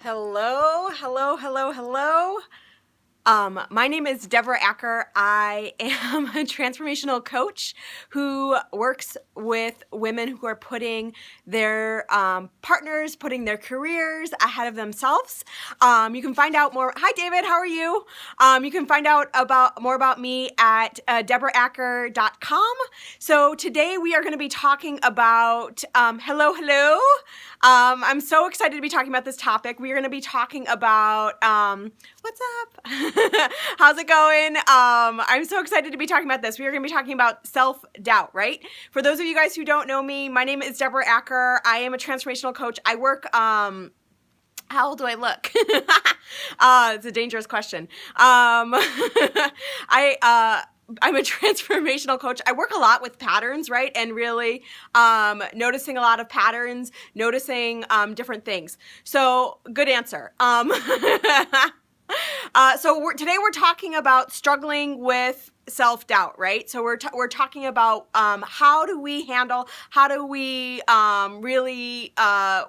Hello, hello, hello, hello. My name is DeborahAcker. I am a transformational coach who works with women who are putting their partners, putting their careers ahead of themselves. You can find out more. Hi, David. How are you? You can find out more about me at DeborahAcker.com. So today we are going to be talking about hello. I'm so excited to be talking about this topic. We are going to be talking about what's up? How's it going? I'm so excited to be talking about this. We are going to be talking about self-doubt, right? For those of you guys who don't know me, my name is DeborahAcker. I am a transformational coach. I work, how old do I look? It's a dangerous question. I'm a transformational coach. I work a lot with patterns, right? And really noticing a lot of patterns, noticing different things. So good answer. Today we're talking about struggling with self-doubt, right? So we're talking about how do we really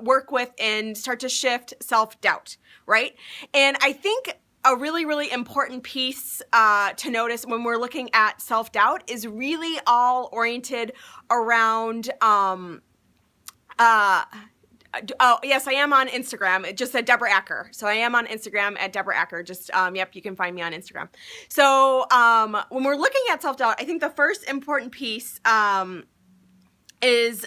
work with and start to shift self-doubt, right? And I think a really, really important piece to notice when we're looking at self-doubt is really all oriented around oh, yes, I am on Instagram. It just said DeborahAcker. So I am on Instagram at DeborahAcker. Just, yep, you can find me on Instagram. So when we're looking at self-doubt, I think the first important piece is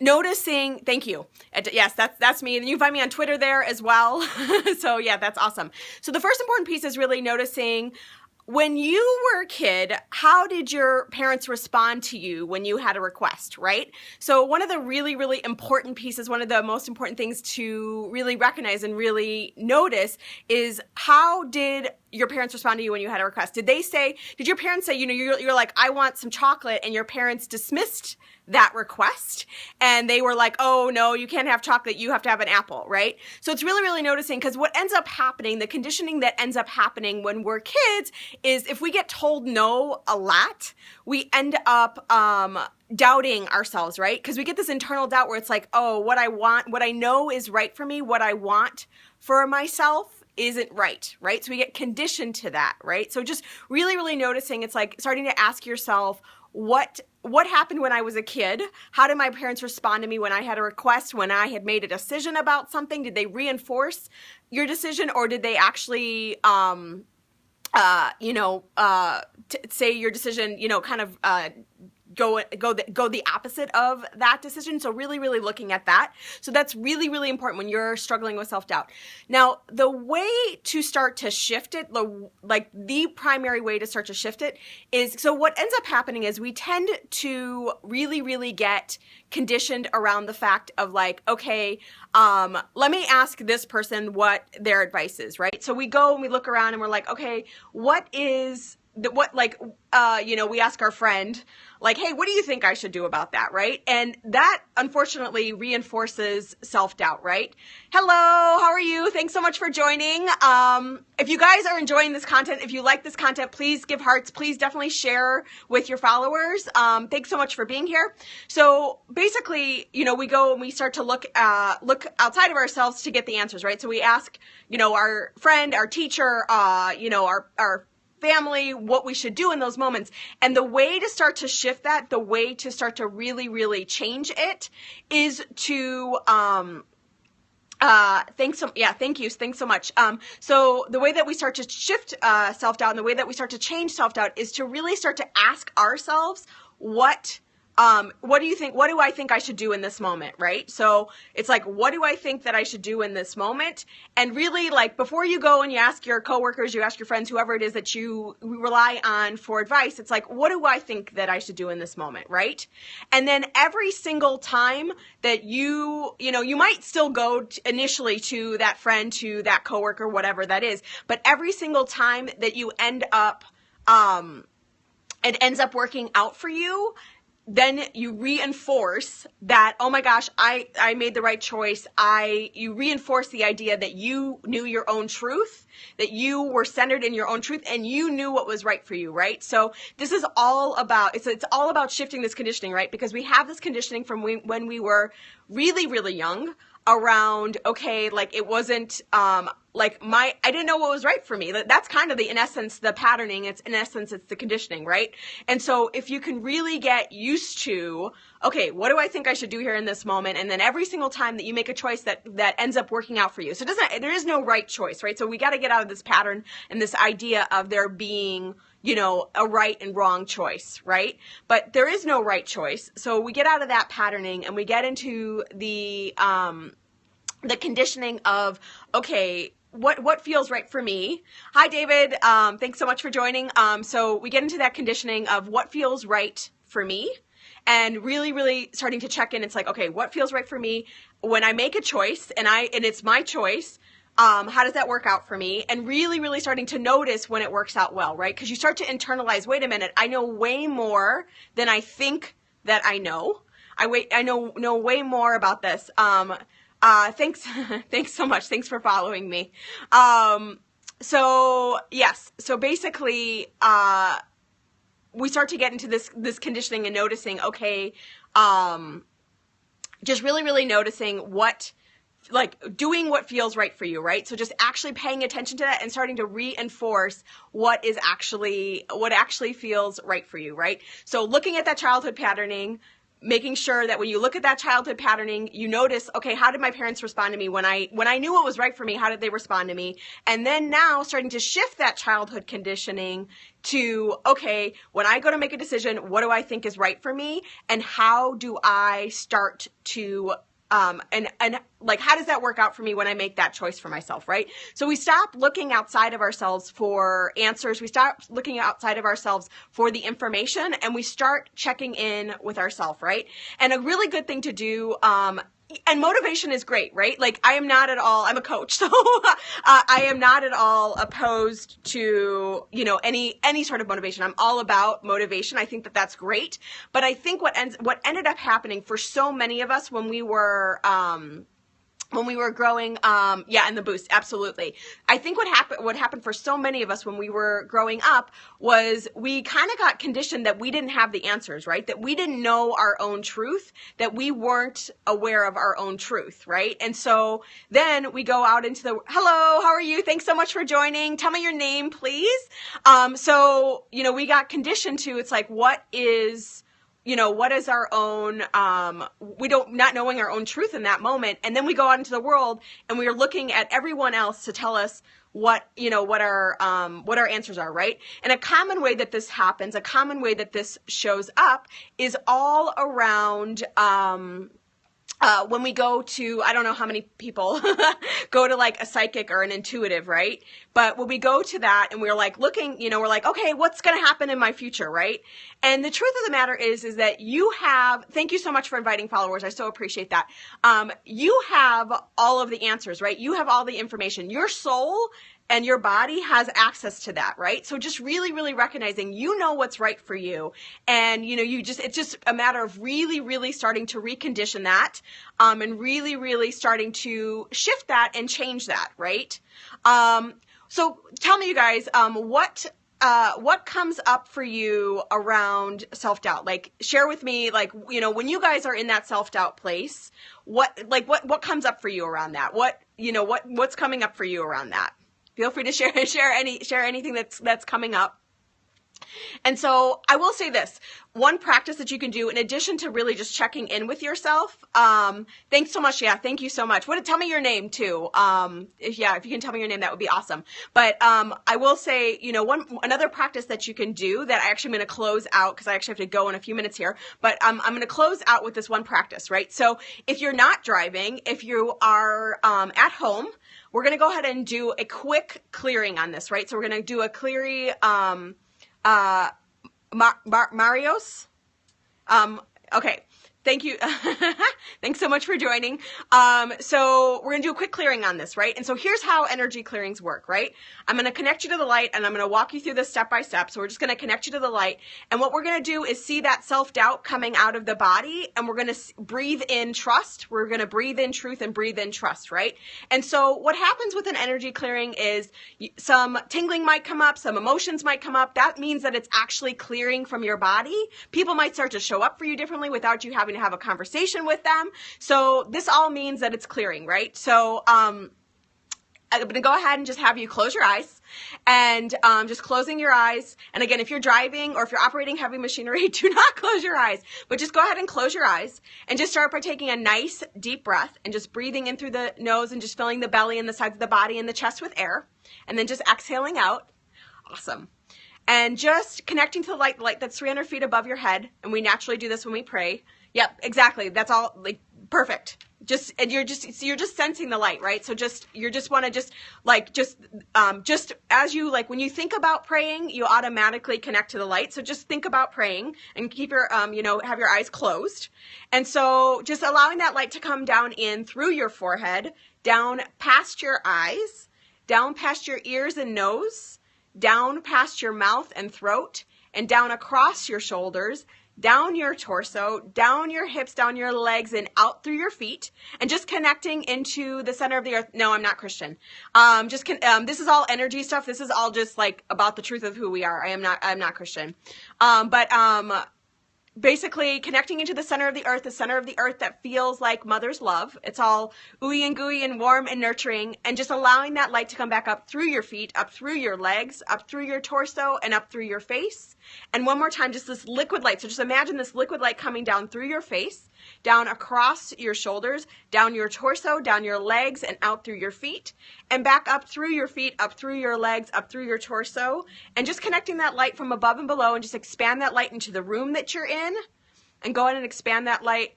noticing, thank you. Yes, that's me. And you can find me on Twitter there as well. So yeah, that's awesome. So the first important piece is really noticing when you were a kid, how did your parents respond to you when you had a request, right? So one of the really, really important pieces, one of the most important things to really recognize and really notice is how did your parents respond to you when you had a request? Did your parents say, you're like, I want some chocolate, and your parents dismissed that request and they were like, oh no, you can't have chocolate, you have to have an apple, right? So it's really, really noticing, because what ends up happening, the conditioning that ends up happening when we're kids is if we get told no a lot, we end up doubting ourselves, right? Because we get this internal doubt where it's like, oh, what I want, what I know is right for me, what I want for myself isn't right? So we get conditioned to that, right? So just really, really noticing, it's like starting to ask yourself, what happened when I was a kid? How did my parents respond to me when I had a request, when I had made a decision about something? Did they reinforce your decision, or did they actually, say your decision, kind of, go the opposite of that decision? So really, really looking at that. So that's really, really important when you're struggling with self-doubt. Now, the way to start to shift it, the primary way to start to shift it is, so what ends up happening is we tend to really, really get conditioned around the fact of like, okay, let me ask this person what their advice is, right? So we go and we look around and we're like, okay, we ask our friend, like, hey, what do you think I should do about that, right? And that, unfortunately, reinforces self-doubt, right? Hello, how are you? Thanks so much for joining. If you guys are enjoying this content, if you like this content, please give hearts. Please definitely share with your followers. Thanks so much for being here. So basically, we go and we start to look outside of ourselves to get the answers, right? So we ask, our friend, our teacher, our family, what we should do in those moments. And the way to start to shift that, the way to start to really, really change it is to, thank you. Thanks so much. So the way that we start to shift, self-doubt, and the way that we start to change self-doubt is to really start to ask ourselves, what do you think? What do I think I should do in this moment, right? So it's like, what do I think that I should do in this moment? And really, like, before you go and you ask your coworkers, you ask your friends, whoever it is that you rely on for advice, it's like, what do I think that I should do in this moment, right? And then every single time that you might still go initially to that friend, to that coworker, whatever that is, but every single time that you end up, it ends up working out for you, then you reinforce that, oh my gosh, I made the right choice. You reinforce the idea that you knew your own truth, that you were centered in your own truth, and you knew what was right for you, right? So this is all about, it's all about shifting this conditioning, right? Because we have this conditioning from when we were really, really young around, okay, like it wasn't, I didn't know what was right for me. That's kind of in essence, the patterning. It's the conditioning, right? And so if you can really get used to, okay, what do I think I should do here in this moment? And then every single time that you make a choice that ends up working out for you. So there is no right choice, right? So we got to get out of this pattern and this idea of there being, a right and wrong choice, right? But there is no right choice. So we get out of that patterning and we get into the conditioning of, okay, what feels right for me? Hi, David. Thanks so much for joining. So we get into that conditioning of what feels right for me, and really, really starting to check in. It's like, okay, what feels right for me when I make a choice and it's my choice? How does that work out for me? And really, really starting to notice when it works out well, right? Because you start to internalize, wait a minute, I know way more than I think that I know. I know way more about this. Thanks so much. Thanks for following me. So yes, so basically, we start to get into this conditioning and noticing, okay, just really, really noticing doing what feels right for you, right? So just actually paying attention to that and starting to reinforce what actually feels right for you, right? So looking at that childhood patterning, making sure that when you look at that childhood patterning, you notice, okay, how did my parents respond to me when I knew what was right for me? How did they respond to me? And then now starting to shift that childhood conditioning to, okay, when I go to make a decision, what do I think is right for me? And how do I start to how does that work out for me when I make that choice for myself, right? So we stop looking outside of ourselves for answers. We stop looking outside of ourselves for the information, and we start checking in with ourselves, right? And a really good thing to do, and motivation is great, right? Like I'm a coach, so I am not at all opposed to, any sort of motivation. I'm all about motivation. I think that that's great. But I think what ended up happening for so many of us when we were growing, and the boost, absolutely. I think what happened for so many of us when we were growing up was we kind of got conditioned that we didn't have the answers, right? That we didn't know our own truth, that we weren't aware of our own truth, right? And so then we go out into hello, how are you? Thanks so much for joining. Tell me your name, please. So, we got conditioned to, it's like, what is our own, not knowing our own truth in that moment. And then we go out into the world and we are looking at everyone else to tell us what our answers are, right? And a common way that this happens, a common way that this shows up is all around, when we go to, I don't know how many people go to like a psychic or an intuitive, right? But when we go to that and we're like looking, we're like, okay, what's going to happen in my future, right? And the truth of the matter is that thank you so much for inviting followers. I so appreciate that. You have all of the answers, right? You have all the information. Your soul and your body has access to that, right? So just really, really recognizing, what's right for you. And, it's just a matter of really, really starting to recondition that, and really, really starting to shift that and change that, right? So tell me, you guys, what comes up for you around self-doubt? Like, share with me, when you guys are in that self-doubt place, what comes up for you around that? What's coming up for you around that? Feel free to share anything that's coming up. And so I will say this, one practice that you can do in addition to really just checking in with yourself. Thanks so much. Yeah. Thank you so much. Tell me your name too. If you can tell me your name, that would be awesome. But, I will say, another practice that you can do that I'm going to close out, because I actually have to go in a few minutes here, but, I'm going to close out with this one practice, right? So if you're not driving, if you are, at home, we're going to go ahead and do a quick clearing on this, right? So we're going to do a clearing, Marios. Okay. thank you. Thanks so much for joining. So we're going to do a quick clearing on this, right? And so here's how energy clearings work, right? I'm going to connect you to the light, and I'm going to walk you through this step by step. So we're just going to connect you to the light. And what we're going to do is see that self-doubt coming out of the body, and we're going to breathe in trust. We're going to breathe in truth and breathe in trust, right? And so what happens with an energy clearing is some tingling might come up, some emotions might come up. That means that it's actually clearing from your body. People might start to show up for you differently without you having to have a conversation with them. So this all means that it's clearing, right? So I'm going to go ahead and just have you close your eyes, and just closing your eyes. And again, if you're driving or if you're operating heavy machinery, do not close your eyes, but just go ahead and close your eyes and just start by taking a nice deep breath and just breathing in through the nose and just filling the belly and the sides of the body and the chest with air, and then just exhaling out. Awesome. And just connecting to the light that's 300 feet above your head. And we naturally do this when we pray. Yep, exactly. That's all, like, perfect. And you're just sensing the light, right? So you just want to just as you, like, when you think about praying, you automatically connect to the light. So just think about praying and keep your, have your eyes closed. And so just allowing that light to come down in through your forehead, down past your eyes, down past your ears and nose, down past your mouth and throat, and down across your shoulders, down your torso, down your hips, down your legs, and out through your feet, and just connecting into the center of the earth. No, I'm not Christian. This is all energy stuff. This is all just like about the truth of who we are. I'm not Christian. Basically connecting into the center of the earth that feels like mother's love. It's all ooey and gooey and warm and nurturing, and just allowing that light to come back up through your feet, up through your legs, up through your torso, and up through your face. And one more time, just this liquid light. So just imagine this liquid light coming down through your face, down across your shoulders, down your torso, down your legs, and out through your feet, and back up through your feet, up through your legs, up through your torso, and just connecting that light from above and below, and just expand that light into the room that you're in, and go ahead and expand that light.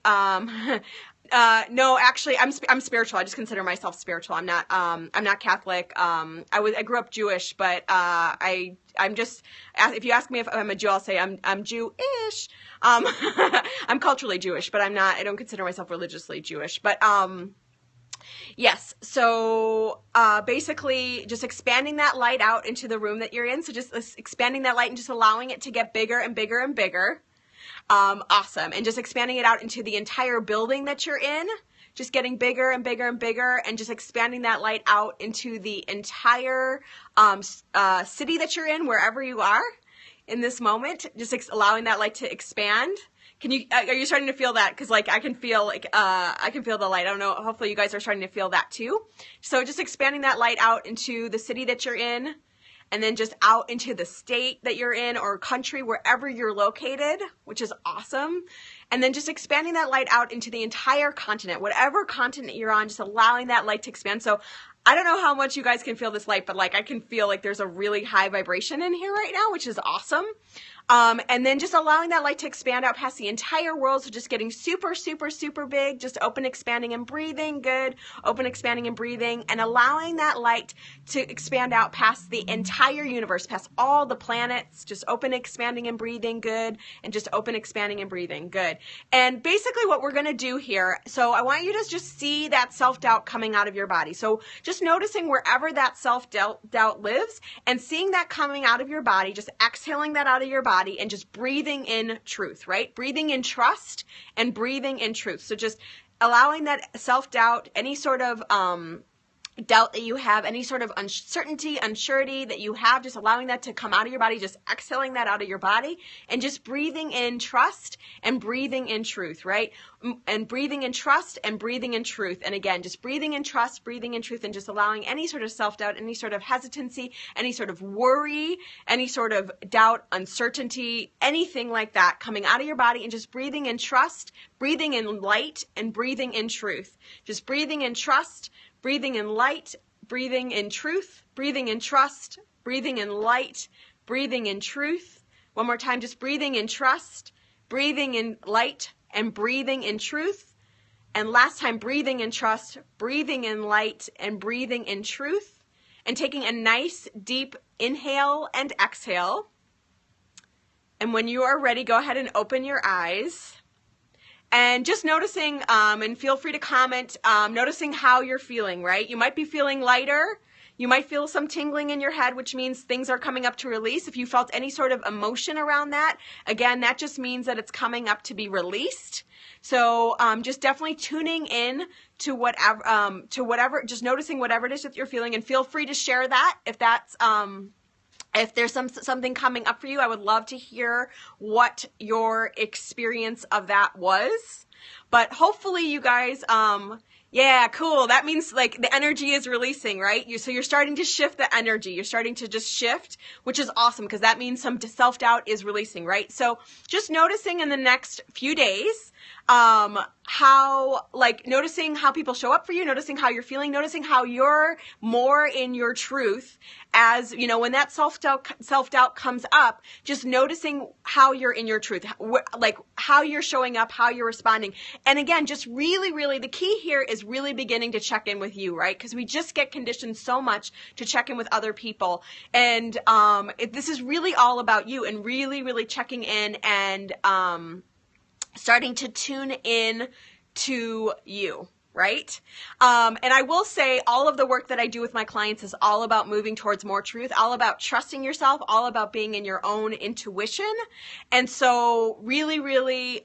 No, actually, I'm spiritual. I just consider myself spiritual. I'm not Catholic. I grew up Jewish, but I'm just, if you ask me if I'm a Jew, I'll say I'm Jewish. I'm culturally Jewish, but I don't consider myself religiously Jewish. But yes, so basically just expanding that light out into the room that you're in. So just expanding that light and just allowing it to get bigger and bigger and bigger. Awesome. And just expanding it out into the entire building that you're in, just getting bigger and bigger and bigger, and just expanding that light out into the entire city that you're in, wherever you are in this moment, just allowing that light to expand. Are you starting to feel that? Because I can feel the light. I don't know. Hopefully you guys are starting to feel that too. So just expanding that light out into the city that you're in, and then just out into the state that you're in, or country, wherever you're located, which is awesome. And then just expanding that light out into the entire continent, whatever continent you're on, just allowing that light to expand. So I don't know how much you guys can feel this light, but I can feel like there's a really high vibration in here right now, which is awesome. And then just allowing that light to expand out past the entire world. So just getting super, super, super big, just open, expanding, and breathing. Good. Open, expanding, and breathing, and allowing that light to expand out past the entire universe, past all the planets. Just open, expanding, and breathing. Good. And just open, expanding, and breathing. Good. And basically what we're going to do here, so I want you to just see that self-doubt coming out of your body. So just noticing wherever that self-doubt lives, and seeing that coming out of your body, just exhaling that out of your body, and just breathing in truth, right? Breathing in trust and breathing in truth. So just allowing that self-doubt, any sort of doubt that you have, any sort of uncertainty, unsurety that you have, just allowing that to come out of your body, just exhaling that out of your body, and just breathing in trust and breathing in truth, right? And breathing in trust and breathing in truth. And again, just breathing in trust, breathing in truth, and just allowing any sort of self-doubt, any sort of hesitancy, any sort of worry, any sort of doubt, uncertainty, anything like that coming out of your body, and just breathing in trust, breathing in light, and breathing in truth. Just breathing in trust, breathing in light, breathing in truth, breathing in trust, breathing in light, breathing in truth. One more time, just breathing in trust, breathing in light, and breathing in truth. And last time, breathing in trust, breathing in light, and breathing in truth. And taking a nice deep inhale and exhale. And when you are ready, go ahead and open your eyes. And just noticing, and feel free to comment, noticing how you're feeling, right? You might be feeling lighter. You might feel some tingling in your head, which means things are coming up to release. If you felt any sort of emotion around that, again, that just means that it's coming up to be released. So just definitely tuning in to whatever, just noticing whatever it is that you're feeling, and feel free to share that if that's, if there's something coming up for you. I would love to hear what your experience of that was. But hopefully you guys, yeah, cool. That means like the energy is releasing, right? So you're starting to shift the energy. You're starting to just shift, which is awesome because that means some self-doubt is releasing, right? So just noticing in the next few days, noticing how people show up for you, noticing how you're feeling, noticing how you're more in your truth. As you know, when that self-doubt comes up, just noticing how you're in your truth, like how you're showing up, how you're responding. And again, just really, the key here is really beginning to check in with you, right? Because we just get conditioned so much to check in with other people. And this is really all about you, and really checking in and starting to tune in to you. Right? And I will say all of the work that I do with my clients is all about moving towards more truth, all about trusting yourself, all about being in your own intuition. And so really,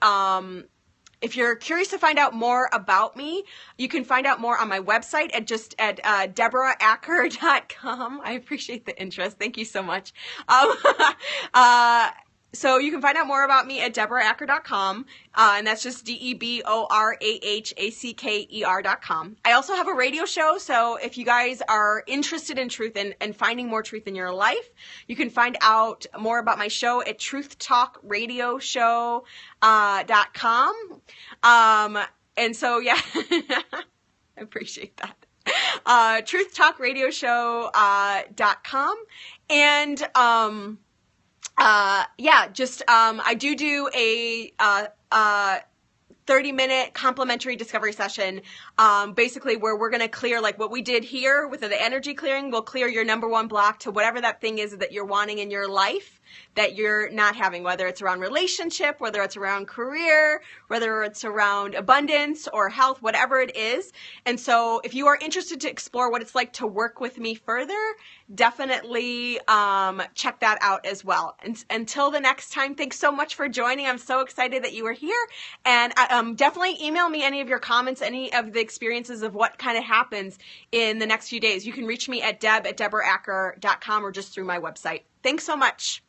if you're curious to find out more about me, you can find out more on my website at DeborahAcker.com. I appreciate the interest. Thank you so much. So you can find out more about me at DeborahAcker.com, and that's just DeborahAcker.com. I also have a radio show, so if you guys are interested in truth and finding more truth in your life, you can find out more about my show at truthtalkradioshow.com. And so, yeah, I appreciate that. Truthtalkradioshow.com. And I do a 30-minute complimentary discovery session, basically where we're going to clear, like what we did here with the energy clearing, we'll clear your number one block to whatever that thing is that you're wanting in your life that you're not having, whether it's around relationship, whether it's around career, whether it's around abundance or health, whatever it is. And so if you are interested to explore what it's like to work with me further, definitely check that out as well. And until the next time, thanks so much for joining. I'm so excited that you were here. And definitely email me any of your comments, any of the experiences of what kind of happens in the next few days. You can reach me at DeborahAcker.com or just through my website. Thanks so much.